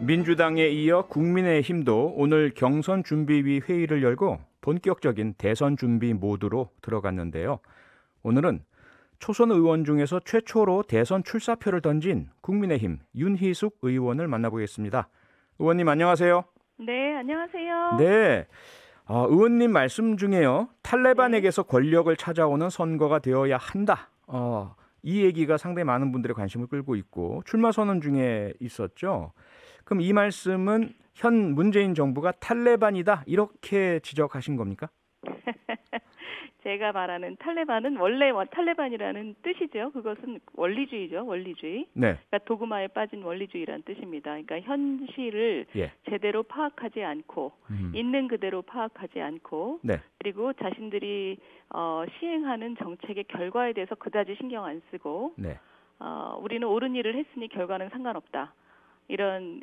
민주당에 이어 국민의힘도 오늘 경선준비위 회의를 열고 본격적인 대선 준비 모드로 들어갔는데요. 오늘은 초선 의원 중에서 최초로 대선 출사표를 던진 국민의힘 윤희숙 의원을 만나보겠습니다. 의원님 안녕하세요. 네, 안녕하세요. 네, 의원님 말씀 중에요. 탈레반에게서 권력을 찾아오는 선거가 되어야 한다. 이 얘기가 상당히 많은 분들의 관심을 끌고 있고 출마 선언 중에 있었죠. 그럼 이 말씀은 현 문재인 정부가 탈레반이다 이렇게 지적하신 겁니까? 제가 말하는 탈레반은 원래 탈레반이라는 뜻이죠. 그것은 원리주의죠. 원리주의. 네. 그러니까 도그마에 빠진 원리주의라는 뜻입니다. 그러니까 현실을 제대로 파악하지 않고 있는 그대로 파악하지 않고 네. 그리고 자신들이 시행하는 정책의 결과에 대해서 그다지 신경 안 쓰고 네. 우리는 옳은 일을 했으니 결과는 상관없다. 이런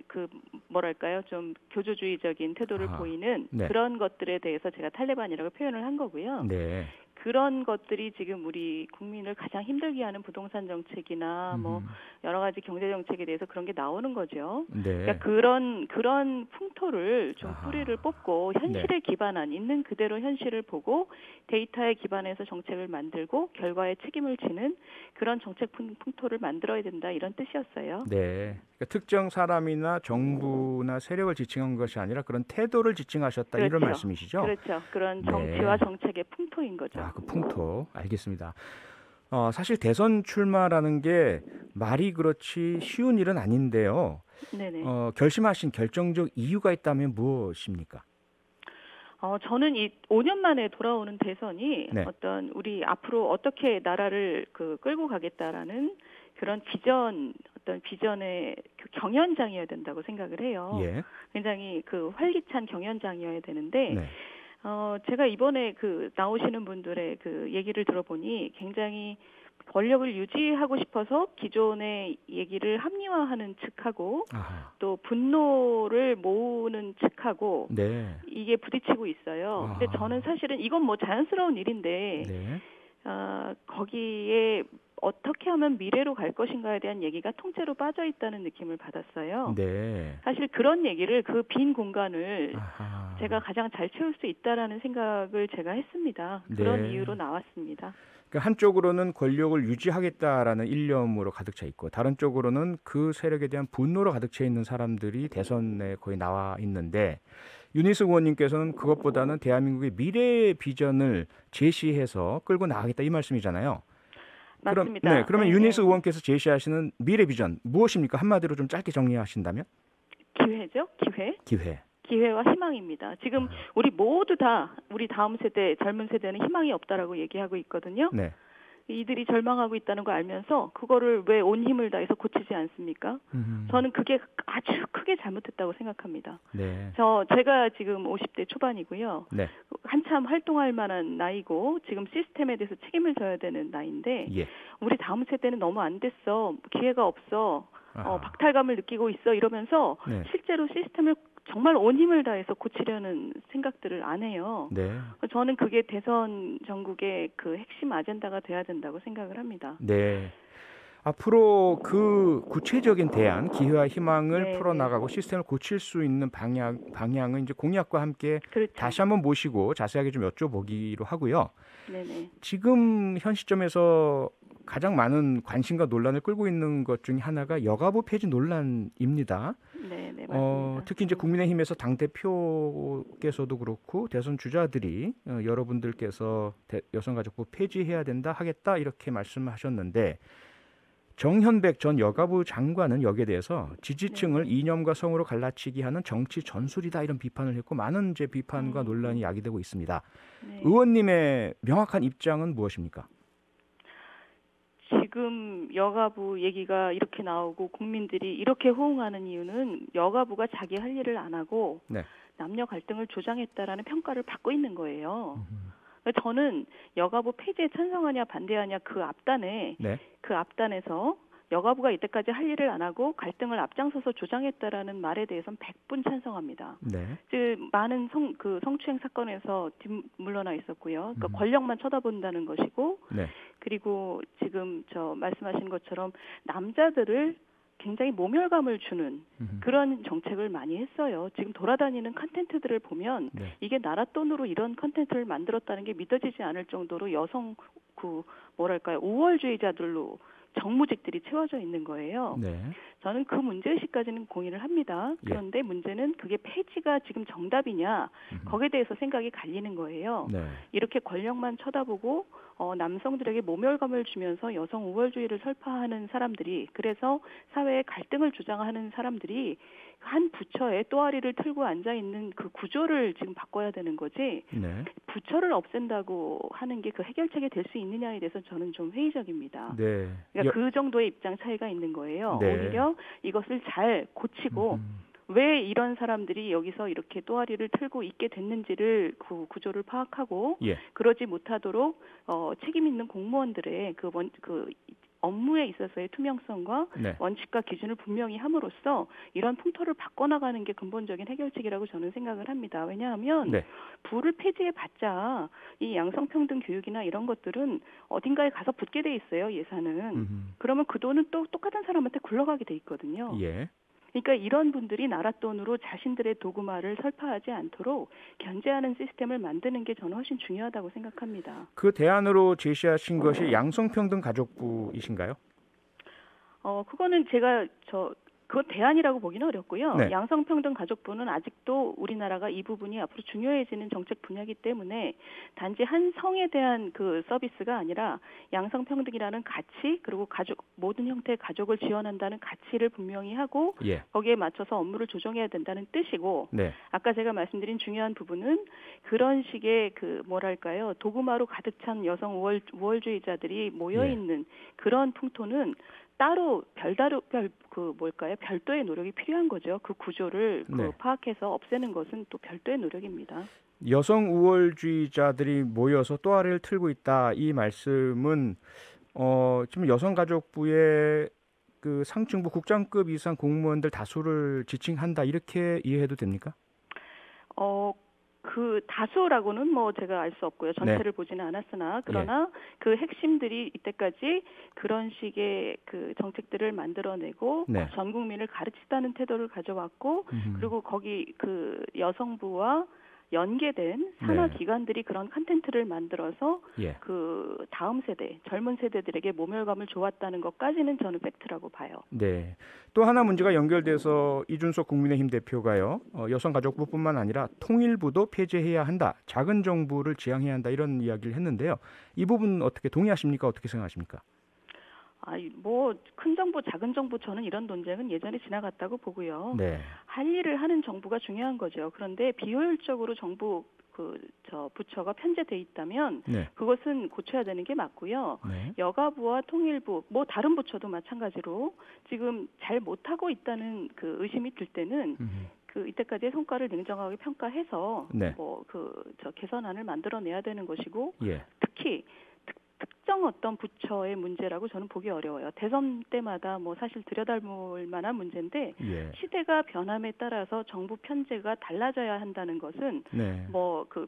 뭐랄까요, 좀 교조주의적인 태도를 보이는 그런 것들에 대해서 제가 탈레반이라고 표현을 한 거고요. 네. 그런 것들이 지금 우리 국민을 가장 힘들게 하는 부동산 정책이나 뭐 여러 가지 경제 정책에 대해서 그런 게 나오는 거죠. 네. 그러니까 그런 풍토를 좀 뿌리를 뽑고 현실에 기반한 있는 그대로 현실을 보고 데이터에 기반해서 정책을 만들고 결과에 책임을 지는 그런 정책 풍토를 만들어야 된다 이런 뜻이었어요. 네. 그러니까 특정 사람이나 정부나 세력을 지칭한 것이 아니라 그런 태도를 지칭하셨다 그렇죠. 이런 말씀이시죠? 그렇죠. 그런 정치와 정책의 풍토인 거죠. 그 풍토 알겠습니다. 사실 대선 출마라는 게 말이 그렇지 쉬운 일은 아닌데요. 네네. 결심하신 결정적 이유가 있다면 무엇입니까? 저는 이 5년 만에 돌아오는 대선이 어떤 우리 앞으로 어떻게 나라를 끌고 가겠다라는 그런 어떤 비전의 경연장이어야 된다고 생각을 해요. 예. 굉장히 활기찬 경연장이어야 되는데, 제가 이번에 나오시는 분들의 얘기를 들어보니 굉장히 권력을 유지하고 싶어서 기존의 얘기를 합리화하는 측하고 또 분노를 모으는 측하고 이게 부딪히고 있어요. 근데 저는 사실은 이건 뭐 자연스러운 일인데 거기에 어떻게 하면 미래로 갈 것인가에 대한 얘기가 통째로 빠져 있다는 느낌을 받았어요. 사실 그런 얘기를 빈 공간을 제가 가장 잘 채울 수 있다라는 생각을 제가 했습니다. 그런 이유로 나왔습니다. 그러니까 한쪽으로는 권력을 유지하겠다라는 일념으로 가득 차 있고 다른 쪽으로는 그 세력에 대한 분노로 가득 차 있는 사람들이 대선에 거의 나와 있는데 윤희숙 의원님께서는 그것보다는 대한민국의 미래 비전을 제시해서 끌고 나가겠다 이 말씀이잖아요. 맞습니다. 그러면 윤희숙 의원께서 제시하시는 미래 비전 무엇입니까? 한마디로 좀 짧게 정리하신다면? 기회죠. 기회와 희망입니다. 지금 우리 모두 다 우리 다음 세대, 젊은 세대는 희망이 없다라고 얘기하고 있거든요. 이들이 절망하고 있다는 걸 알면서 그거를 왜 온 힘을 다해서 고치지 않습니까? 저는 그게 아주 크게 잘못했다고 생각합니다. 제가 지금 50대 초반이고요. 한참 활동할 만한 나이고 지금 시스템에 대해서 책임을 져야 되는 나이인데 우리 다음 세대는 너무 안 됐어. 기회가 없어. 박탈감을 느끼고 있어. 이러면서 실제로 시스템을 정말 온 힘을 다해서 고치려는 생각들을 안 해요. 저는 그게 대선 전국의 핵심 아젠다가 돼야 된다고 생각을 합니다. 앞으로 구체적인 대안, 기회와 희망을 풀어나가고 시스템을 고칠 수 있는 방향은 이제 공약과 함께 다시 한번 모시고 자세하게 좀 여쭤보기로 하고요. 지금 현 시점에서 가장 많은 관심과 논란을 끌고 있는 것 중에 하나가 여가부 폐지 논란입니다. 맞습니다. 특히 이제 국민의힘에서 당대표께서도 그렇고 대선 주자들이 여러분들께서 여성가족부 폐지해야 된다 하겠다 이렇게 말씀하셨는데 정현백 전 여가부 장관은 여기에 대해서 지지층을 이념과 성으로 갈라치기 하는 정치 전술이다 이런 비판을 했고 많은 이제 비판과 논란이 야기되고 있습니다. 의원님의 명확한 입장은 무엇입니까? 지금 여가부 얘기가 이렇게 나오고 국민들이 이렇게 호응하는 이유는 여가부가 자기 할 일을 안 하고 남녀 갈등을 조장했다라는 평가를 받고 있는 거예요. 저는 여가부 폐지에 찬성하냐 반대하냐 그 앞단에서 여가부가 이때까지 할 일을 안 하고 갈등을 앞장서서 조장했다라는 말에 대해서는 100분 찬성합니다. 많은 성추행 사건에서 뒷물러나 있었고요. 그러니까 권력만 쳐다본다는 것이고 그리고 지금 말씀하신 것처럼 남자들을 굉장히 모멸감을 주는 그런 정책을 많이 했어요. 지금 돌아다니는 컨텐츠들을 보면 네. 이게 나라 돈으로 이런 컨텐츠를 만들었다는 게 믿어지지 않을 정도로 여성 우월주의자들로 정무직들이 채워져 있는 거예요. 네. 저는 그 문제의식까지는 공유를 합니다. 그런데 문제는 그게 폐지가 지금 정답이냐 거기에 대해서 생각이 갈리는 거예요. 네. 이렇게 권력만 쳐다보고 남성들에게 모멸감을 주면서 여성 우월주의를 설파하는 사람들이 그래서 사회의 갈등을 주장하는 사람들이 한 부처에 또아리를 틀고 앉아있는 그 구조를 지금 바꿔야 되는 거지 네. 부처를 없앤다고 하는 게 그 해결책이 될 수 있느냐에 대해서 저는 좀 회의적입니다. 네. 그러니까 그 정도의 입장 차이가 있는 거예요. 네. 오히려 이것을 잘 고치고 왜 이런 사람들이 여기서 이렇게 또아리를 틀고 있게 됐는지를 그 구조를 파악하고 그러지 못하도록 책임 있는 공무원들의 그 업무에 있어서의 투명성과 원칙과 기준을 분명히 함으로써 이런 풍토를 바꿔나가는 게 근본적인 해결책이라고 저는 생각을 합니다. 왜냐하면 부를 폐지해봤자 이 양성평등 교육이나 이런 것들은 어딘가에 가서 붙게 돼 있어요. 예산은. 그러면 그 돈은 또 똑같은 사람한테 굴러가게 돼 있거든요. 그러니까 이런 분들이 나라 돈으로 자신들의 도구마를 설파하지 않도록 견제하는 시스템을 만드는 게 저는 훨씬 중요하다고 생각합니다. 그 대안으로 제시하신 것이 양성평등 가족부이신가요? 그거는 제가 그건 대안이라고 보기는 어렵고요. 양성평등 가족부는 아직도 우리나라가 이 부분이 앞으로 중요해지는 정책 분야이기 때문에 단지 한 성에 대한 그 서비스가 아니라 양성평등이라는 가치 그리고 모든 형태의 가족을 지원한다는 가치를 분명히 하고 거기에 맞춰서 업무를 조정해야 된다는 뜻이고 아까 제가 말씀드린 중요한 부분은 그런 식의 도구마로 가득 찬 여성 우월주의자들이 모여있는 그런 풍토는 따로 별도의 노력이 필요한 거죠. 그 구조를 파악해서 없애는 것은 또 별도의 노력입니다. 여성 우월주의자들이 모여서 또아리를 틀고 있다. 이 말씀은 지금 여성가족부의 그 상층부 국장급 이상 공무원들 다수를 지칭한다. 이렇게 이해해도 됩니까? 그 다수라고는 제가 알 수 없고요. 전체를 보지는 않았으나 그러나 그 핵심들이 이때까지 그런 식의 그 정책들을 만들어내고 전 국민을 가르치다는 태도를 가져왔고 그리고 거기 그 여성부와 연계된 산하 기관들이 그런 컨텐츠를 만들어서 그 다음 세대, 젊은 세대들에게 모멸감을 줘왔다는 것까지는 저는 팩트라고 봐요. 네. 또 하나 문제가 연결돼서 이준석 국민의힘 대표가요. 여성가족부뿐만 아니라 통일부도 폐지해야 한다. 작은 정부를 지향해야 한다. 이런 이야기를 했는데요. 이 부분 어떻게 동의하십니까? 어떻게 생각하십니까? 큰 정부, 작은 정부 저는 이런 논쟁은 예전에 지나갔다고 보고요. 할 일을 하는 정부가 중요한 거죠. 그런데 비효율적으로 정부 부처가 편제돼 있다면 그것은 고쳐야 되는 게 맞고요. 여가부와 통일부, 다른 부처도 마찬가지로 지금 잘 못하고 있다는 그 의심이 들 때는 이때까지의 성과를 냉정하게 평가해서 개선안을 만들어내야 되는 것이고 특히 특정 어떤 부처의 문제라고 저는 보기 어려워요. 대선 때마다 사실 들여다볼 만한 문제인데 시대가 변함에 따라서 정부 편제가 달라져야 한다는 것은 그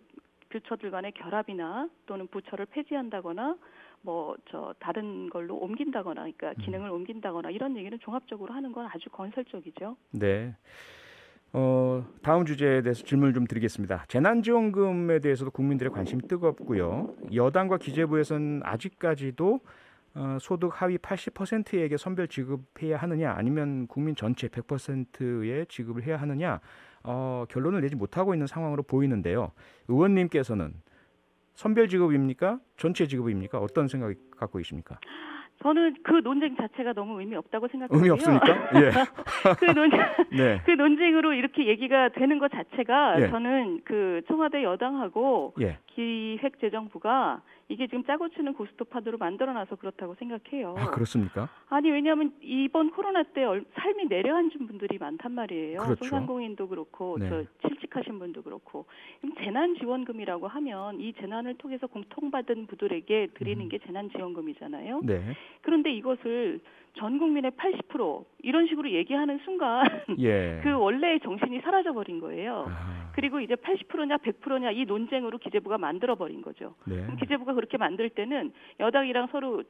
부처들 간의 결합이나 또는 부처를 폐지한다거나 다른 걸로 옮긴다거나 그러니까 기능을 옮긴다거나 이런 얘기는 종합적으로 하는 건 아주 건설적이죠. 네. 다음 주제에 대해서 질문을 좀 드리겠습니다. 재난지원금에 대해서도 국민들의 관심이 뜨겁고요. 여당과 기재부에서는 아직까지도 소득 하위 80%에게 선별 지급해야 하느냐 아니면 국민 전체 100%의 지급을 해야 하느냐 결론을 내지 못하고 있는 상황으로 보이는데요. 의원님께서는 선별 지급입니까? 전체 지급입니까? 어떤 생각 갖고 계십니까? 저는 그 논쟁 자체가 너무 의미 없다고 생각해요. 의미 없습니까? 그 논쟁으로 이렇게 얘기가 되는 것 자체가 저는 그 청와대 여당하고 기획재정부가 이게 지금 짜고 치는 고스톱파도로 만들어놔서 그렇다고 생각해요. 그렇습니까? 아니 왜냐하면 이번 코로나 때 삶이 내려앉은 분들이 많단 말이에요. 소상공인도 그렇고 실직하신 분도 그렇고 재난지원금이라고 하면 이 재난을 통해서 공통받은 분들에게 드리는 게 재난지원금이잖아요. 그런데 이것을 전 국민의 80% 이런 식으로 얘기하는 순간 예. 그 원래의 정신이 사라져버린 거예요. 그리고 이제 80%냐 100%냐 이 논쟁으로 기재부가 만들어버린 거죠. 네. 기재부가 그렇게 만들 때는 여당이랑 서로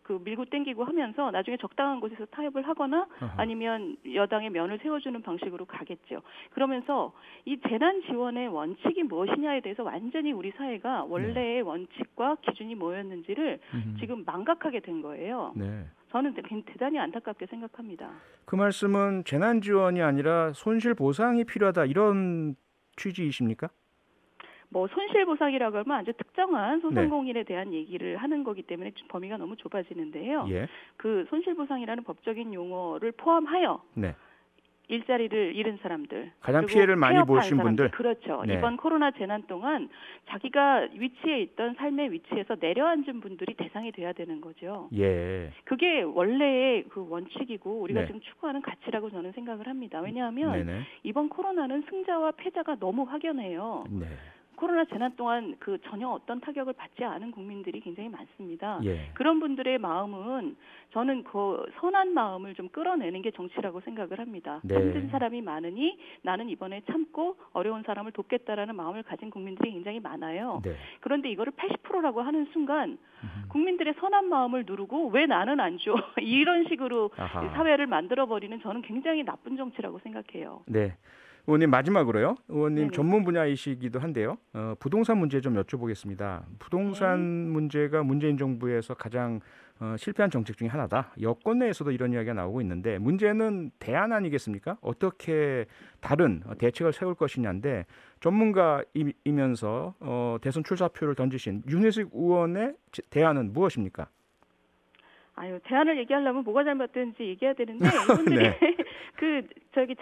그 밀고 땡기고 하면서 나중에 적당한 곳에서 타협을 하거나 아니면 여당의 면을 세워주는 방식으로 가겠죠. 그러면서 이 재난 지원의 원칙이 무엇이냐에 대해서 완전히 우리 사회가 원래의 원칙과 기준이 뭐였는지를 지금 망각하게 된 거예요. 네. 저는 대단히 안타깝게 생각합니다. 그 말씀은 재난 지원이 아니라 손실 보상이 필요하다 이런 취지이십니까? 뭐 손실 보상이라고 하면 아주 특정한 소상공인에 대한 얘기를 하는 거기 때문에 범위가 너무 좁아지는데요. 예. 그 손실 보상이라는 법적인 용어를 포함하여 네. 일자리를 잃은 사람들, 가장 피해를 많이 보신 분들, 그렇죠. 네. 이번 코로나 재난 동안 자기가 위치에 있던 삶의 위치에서 내려앉은 분들이 대상이 돼야 되는 거죠. 예. 그게 원래의 그 원칙이고 우리가 네. 지금 추구하는 가치라고 저는 생각을 합니다. 왜냐하면 네네. 이번 코로나는 승자와 패자가 너무 확연해요. 네. 코로나 재난 동안 그 전혀 어떤 타격을 받지 않은 국민들이 굉장히 많습니다. 예. 그런 분들의 마음은 저는 그 선한 마음을 좀 끌어내는 게 정치라고 생각을 합니다. 네. 힘든 사람이 많으니 나는 이번에 참고 어려운 사람을 돕겠다라는 마음을 가진 국민들이 굉장히 많아요. 네. 그런데 이거를 80%라고 하는 순간 국민들의 선한 마음을 누르고 왜 나는 안 줘? 이런 식으로 사회를 만들어버리는 저는 굉장히 나쁜 정치라고 생각해요. 네. 의원님 마지막으로요. 의원님 네네. 전문 분야이시기도 한데요. 부동산 문제 좀 여쭤보겠습니다. 부동산 문제가 문재인 정부에서 가장 실패한 정책 중에 하나다. 여권 내에서도 이런 이야기가 나오고 있는데 문제는 대안 아니겠습니까? 어떻게 다른 대책을 세울 것이냐인데 전문가이면서 대선 출사표를 던지신 윤혜숙 의원의 대안은 무엇입니까? 대안을 얘기하려면 뭐가 잘못됐는지 얘기해야 되는데 이분들이 네.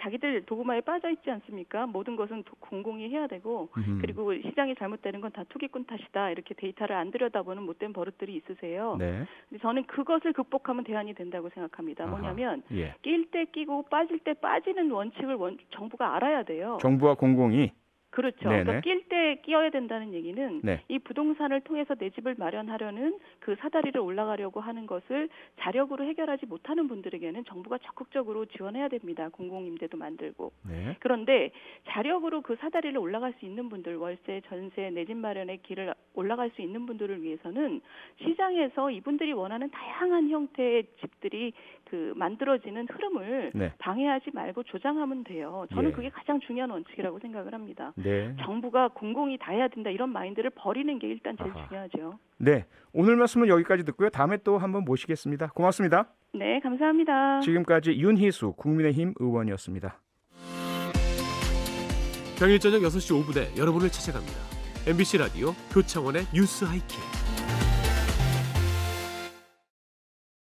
자기들 도구마에 빠져 있지 않습니까? 모든 것은 공공이 해야 되고 그리고 시장이 잘못되는 건 다 투기꾼 탓이다. 이렇게 데이터를 안 들여다보는 못된 버릇들이 있으세요. 네. 근데 저는 그것을 극복하면 대안이 된다고 생각합니다. 뭐냐면 예. 낄 때 끼고 빠질 때 빠지는 원칙을 정부가 알아야 돼요. 정부와 공공이 그렇죠. 네네. 그러니까 낄 때 끼어야 된다는 얘기는 네. 이 부동산을 통해서 내 집을 마련하려는 그 사다리를 올라가려고 하는 것을 자력으로 해결하지 못하는 분들에게는 정부가 적극적으로 지원해야 됩니다. 공공임대도 만들고. 네. 그런데 자력으로 그 사다리를 올라갈 수 있는 분들, 월세, 전세, 내 집 마련의 길을 올라갈 수 있는 분들을 위해서는 시장에서 이분들이 원하는 다양한 형태의 집들이 그 만들어지는 흐름을 네. 방해하지 말고 조장하면 돼요. 저는 예. 그게 가장 중요한 원칙이라고 생각을 합니다. 네. 정부가 공공이 다 해야 된다 이런 마인드를 버리는 게 일단 제일 중요하죠. 네. 오늘 말씀은 여기까지 듣고요. 다음에 또 한번 모시겠습니다. 고맙습니다. 네, 감사합니다. 지금까지 윤희수 국민의힘 의원이었습니다. 평일 저녁 6시 5분에 여러분을 찾아갑니다. MBC 라디오 표창원의 뉴스 하이킥.